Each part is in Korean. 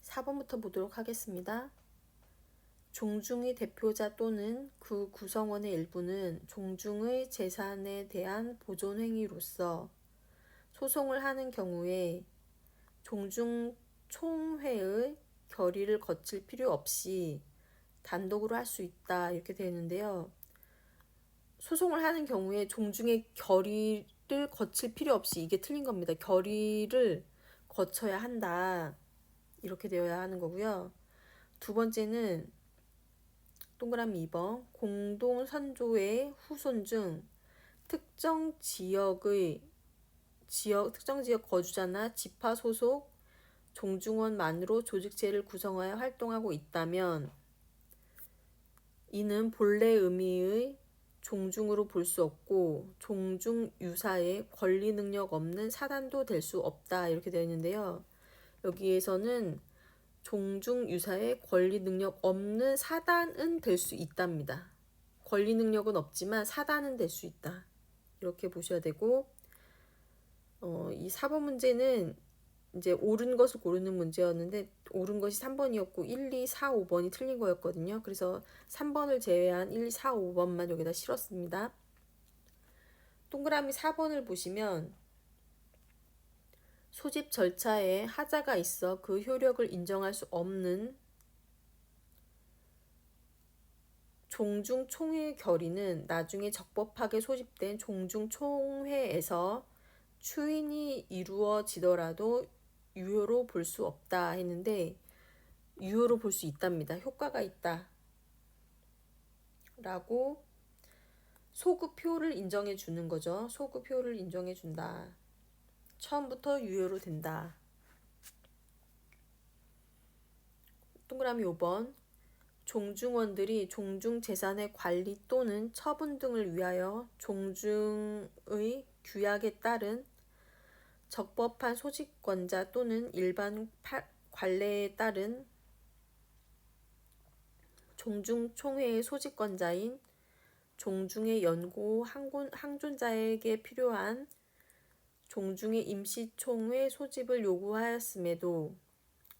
4번부터 보도록 하겠습니다. 종중의 대표자 또는 그 구성원의 일부는 종중의 재산에 대한 보존행위로서 소송을 하는 경우에 종중 총회의 결의를 거칠 필요 없이 단독으로 할 수 있다, 이렇게 되어 있는데요. 소송을 하는 경우에 종중의 결의를 거칠 필요 없이, 이게 틀린 겁니다. 결의를 거쳐야 한다, 이렇게 되어야 하는 거고요. 두 번째는 동그라미 2번, 공동 선조의 후손 중 특정 지역 거주자나 지파 소속 종중원만으로 조직체를 구성하여 활동하고 있다면 이는 본래 의미의 종중으로 볼 수 없고 종중 유사의 권리 능력 없는 사단도 될 수 없다, 이렇게 되어 있는데요. 여기에서는 종중 유사의 권리 능력 없는 사단은 될 수 있답니다. 권리 능력은 없지만 사단은 될 수 있다, 이렇게 보셔야 되고, 이 4번 문제는 이제 옳은 것을 고르는 문제였는데 옳은 것이 3번이었고 1, 2, 4, 5번이 틀린 거였거든요. 그래서 3번을 제외한 1, 2, 4, 5번만 여기다 실었습니다. 동그라미 4번을 보시면 소집 절차에 하자가 있어 그 효력을 인정할 수 없는 종중총회 결의는 나중에 적법하게 소집된 종중총회에서 추인이 이루어지더라도 유효로 볼 수 없다 했는데 유효로 볼 수 있답니다. 효과가 있다 라고 소급효를 인정해 주는 거죠. 소급효를 인정해 준다. 처음부터 유효로 된다. 동그라미 5번, 종중원들이 종중재산의 관리 또는 처분 등을 위하여 종중의 규약에 따른 적법한 소집권자 또는 일반 관례에 따른 종중총회의 소집권자인 종중의 연고 항존자에게 필요한 종중의 임시총회 소집을 요구하였음에도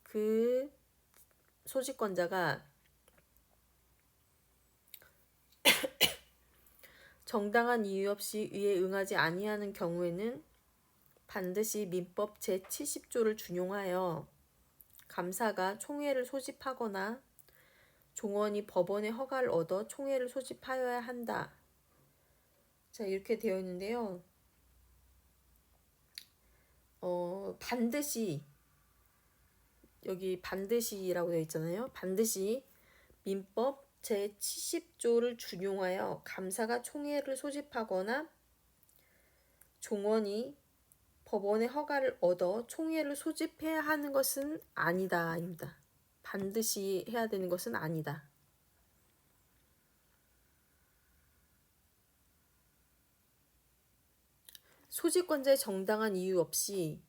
그 소집권자가 정당한 이유 없이 이에 응하지 아니하는 경우에는 반드시 민법 제70조를 준용하여 감사가 총회를 소집하거나 종원이 법원의 허가를 얻어 총회를 소집하여야 한다. 자, 이렇게 되어 있는데요. 반드시, 여기 반드시라고 되어 있잖아요. 반드시 민법 제70조를 준용하여 감사가 총회를 소집하거나 종원이 법원의 허가를 얻어 총회를 소집해야 하는 것은 아니다, 입니다. 반드시 해야 되는 것은 아니다. 소집권자의 정당한 이유 없이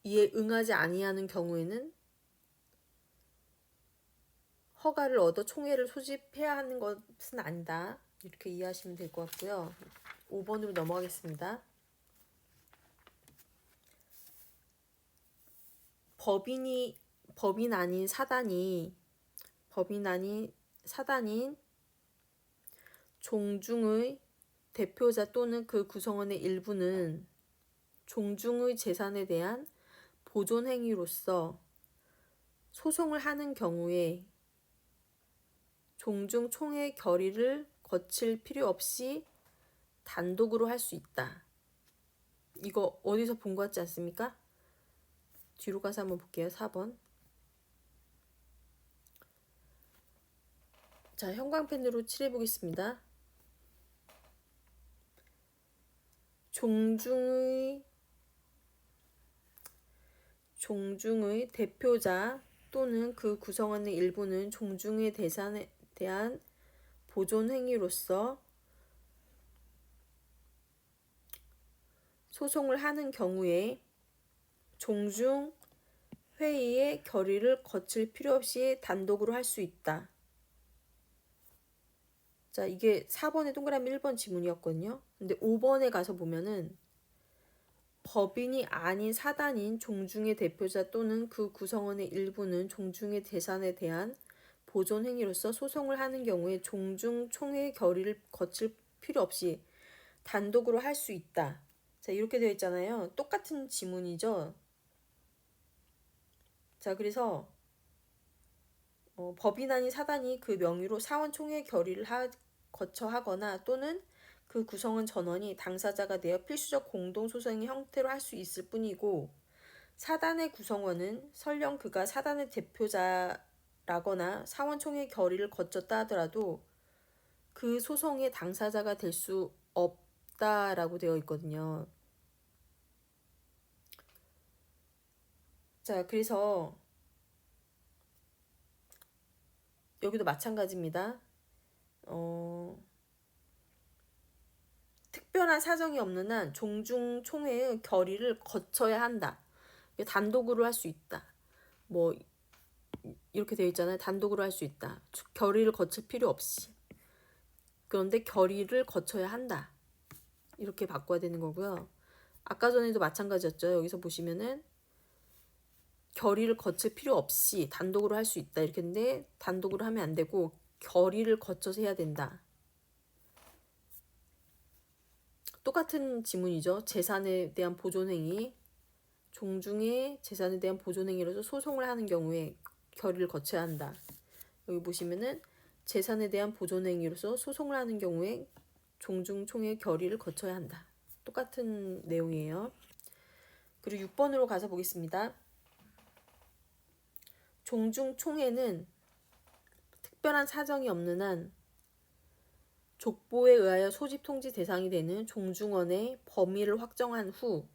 이에 응하지 아니하는 경우에는 허가를 얻어 총회를 소집해야 하는 것은 아니다. 이렇게 이해하시면 될 것 같고요. 5번으로 넘어가겠습니다. 법인 아닌 사단인 종중의 대표자 또는 그 구성원의 일부는 종중의 재산에 대한 보존행위로서 소송을 하는 경우에 종중총회 결의를 거칠 필요 없이 단독으로 할 수 있다. 이거 어디서 본 것 같지 않습니까? 뒤로 가서 한번 볼게요. 4번. 자, 형광펜으로 칠해 보겠습니다. 종중의 대표자 또는 그 구성원의 일부는 종중의 재산에 대한 보존 행위로서 소송을 하는 경우에 종중 회의의 결의를 거칠 필요 없이 단독으로 할 수 있다. 자, 이게 4번의 동그라미 1번 지문이었거든요. 근데 5번에 가서 보면은 법인이 아닌 사단인 종중의 대표자 또는 그 구성원의 일부는 종중의 재산에 대한 보존 행위로서 소송을 하는 경우에 종중 총회의 결의를 거칠 필요 없이 단독으로 할 수 있다. 자, 이렇게 되어 있잖아요. 똑같은 지문이죠. 자, 그래서 법인 아닌 사단이 그 명의로 사원총회 결의를 거쳐 하거나 또는 그 구성원 전원이 당사자가 되어 필수적 공동소송의 형태로 할 수 있을 뿐이고, 사단의 구성원은 설령 그가 사단의 대표자라거나 사원총회 결의를 거쳤다 하더라도 그 소송의 당사자가 될 수 없다라고 되어 있거든요. 자, 그래서 여기도 마찬가지입니다. 특별한 사정이 없는 한 종중 총회의 결의를 거쳐야 한다. 단독으로 할 수 있다. 뭐 이렇게 되어 있잖아요. 단독으로 할 수 있다. 결의를 거칠 필요 없이. 그런데 결의를 거쳐야 한다. 이렇게 바꿔야 되는 거고요. 아까 전에도 마찬가지였죠. 여기서 보시면은 결의를 거칠 필요 없이 단독으로 할 수 있다. 이렇게 했는데 단독으로 하면 안 되고 결의를 거쳐서 해야 된다. 똑같은 지문이죠. 재산에 대한 보존행위, 종중의 재산에 대한 보존행위로서 소송을 하는 경우에 결의를 거쳐야 한다. 여기 보시면은 재산에 대한 보존행위로서 소송을 하는 경우에 종중총회 결의를 거쳐야 한다. 똑같은 내용이에요. 그리고 6번으로 가서 보겠습니다. 종중총회는 특별한 사정이 없는 한 족보에 의하여 소집통지 대상이 되는 종중원의 범위를 확정한 후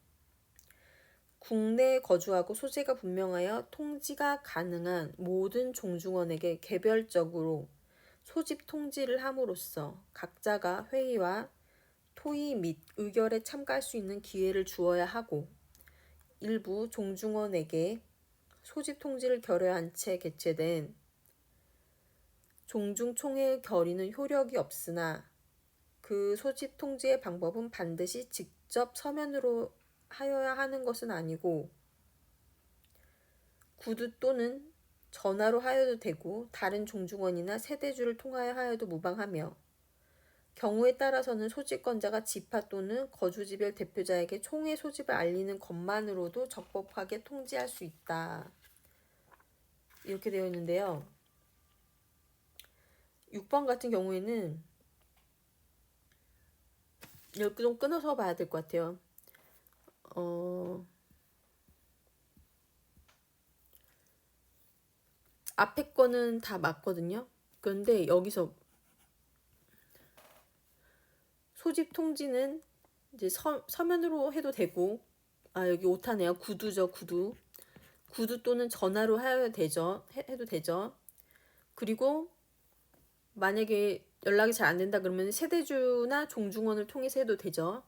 국내에 거주하고 소재가 분명하여 통지가 가능한 모든 종중원에게 개별적으로 소집 통지를 함으로써 각자가 회의와 토의 및 의결에 참가할 수 있는 기회를 주어야 하고, 일부 종중원에게 소집 통지를 결여한 채 개최된 종중총회의 결의는 효력이 없으나 그 소집 통지의 방법은 반드시 직접 서면으로 하여야 하는 것은 아니고 구두 또는 전화로 하여도 되고 다른 종중원이나 세대주를 통하여 하여도 무방하며, 경우에 따라서는 소집권자가 지파 또는 거주지별 대표자에게 총회 소집을 알리는 것만으로도 적법하게 통지할 수 있다. 이렇게 되어 있는데요. 6번 같은 경우에는 여기 좀 끊어서 봐야 될 것 같아요. 앞에 거는 다 맞거든요. 그런데 여기서 소집 통지는 이제 서면으로 해도 되고, 여기 오타네요. 구두죠, 구두. 구두 또는 전화로 해도 되죠. 그리고 만약에 연락이 잘 안 된다 그러면 세대주나 종중원을 통해서 해도 되죠.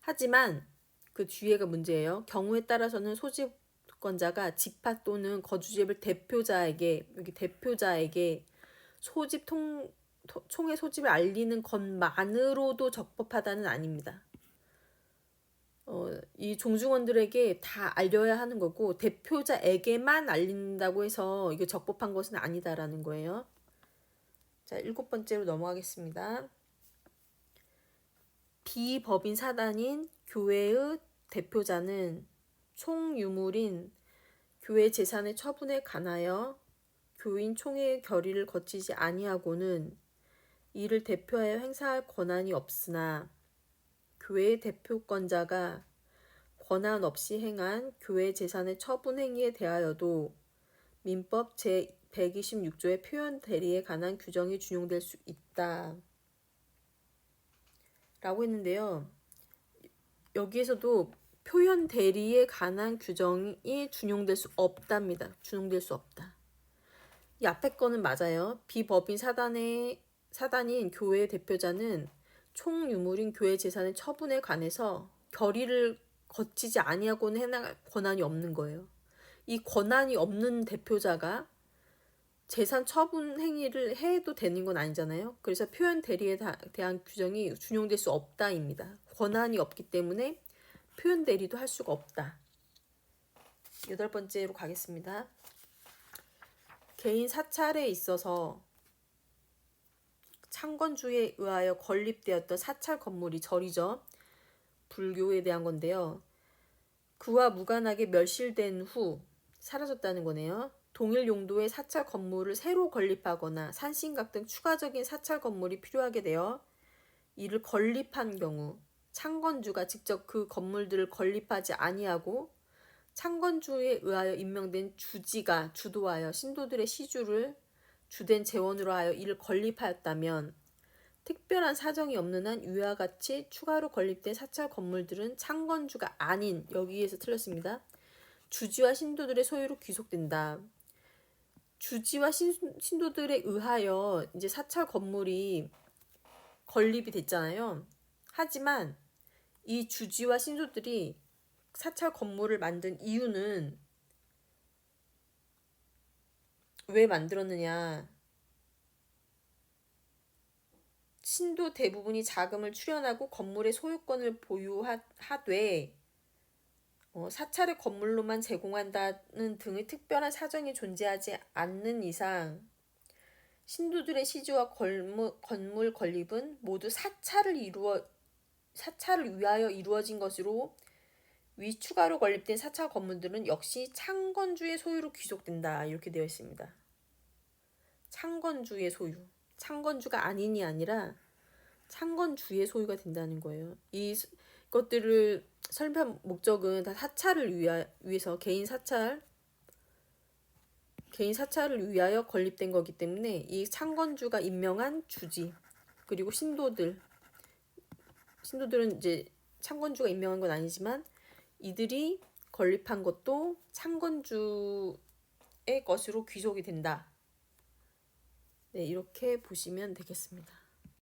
하지만 그 뒤에가 문제예요. 경우에 따라서는 소집권자가 지파 또는 거주지별 대표자에게, 여기 대표자에게 총회 소집을 알리는 것만으로도 적법하다는 아닙니다. 이 종중원들에게 다 알려야 하는 거고, 대표자에게만 알린다고 해서 이게 적법한 것은 아니다라는 거예요. 자, 7번째로 넘어가겠습니다. 비법인 사단인 교회의 대표자는 총유물인 교회 재산의 처분에 관하여 교인 총회의 결의를 거치지 아니하고는 이를 대표하여 행사할 권한이 없으나, 교회 대표권자가 권한 없이 행한 교회 재산의 처분 행위에 대하여도 민법 제126조의 표현 대리에 관한 규정이 준용될 수 있다. 라고 했는데요. 여기에서도 표현 대리에 관한 규정이 준용될 수 없답니다. 준용될 수 없다. 이 앞에 거는 맞아요. 비법인 사단인 교회 대표자는 총유물인 교회 재산의 처분에 관해서 결의를 거치지 아니하고는 해나갈 권한이 없는 거예요. 이 권한이 없는 대표자가 재산 처분 행위를 해도 되는 건 아니잖아요. 그래서 표현 대리에 대한 규정이 준용될 수 없다입니다. 권한이 없기 때문에 표현 대리도 할 수가 없다. 8번째로 가겠습니다. 개인 사찰에 있어서 창건주에 의하여 건립되었던 사찰 건물이 절이죠. 불교에 대한 건데요. 그와 무관하게 멸실된 후 사라졌다는 거네요. 동일 용도의 사찰 건물을 새로 건립하거나 산신각 등 추가적인 사찰 건물이 필요하게 되어 이를 건립한 경우 창건주가 직접 그 건물들을 건립하지 아니하고 창건주에 의하여 임명된 주지가 주도하여 신도들의 시주를 주된 재원으로 하여 이를 건립하였다면 특별한 사정이 없는 한 위와 같이 추가로 건립된 사찰 건물들은 창건주가 아닌, 여기에서 틀렸습니다. 주지와 신도들의 소유로 귀속된다. 주지와 신도들에 의하여 이제 사찰 건물이 건립이 됐잖아요. 하지만 이 주지와 신도들이 사찰 건물을 만든 이유는 왜 만들었느냐? 신도 대부분이 자금을 출연하고 건물의 소유권을 보유하되 사찰의 건물로만 제공한다는 등의 특별한 사정이 존재하지 않는 이상 신도들의 시주와 건물 건립은 모두 사찰을 위하여 이루어진 것으로 위 추가로 건립된 사찰 건물들은 역시 창건주의 소유로 귀속된다. 이렇게 되어 있습니다. 창건주의 소유. 창건주가 아닌이 아니라 창건주의 소유가 된다는 거예요. 이것들을 설명한 목적은 다 사찰을 위해서 개인 사찰을 위하여 건립된 거기 때문에 이 창건주가 임명한 주지 그리고 신도들은 이제 창건주가 임명한 건 아니지만 이들이 건립한 것도 창건주의 것으로 귀속이 된다. 네, 이렇게 보시면 되겠습니다.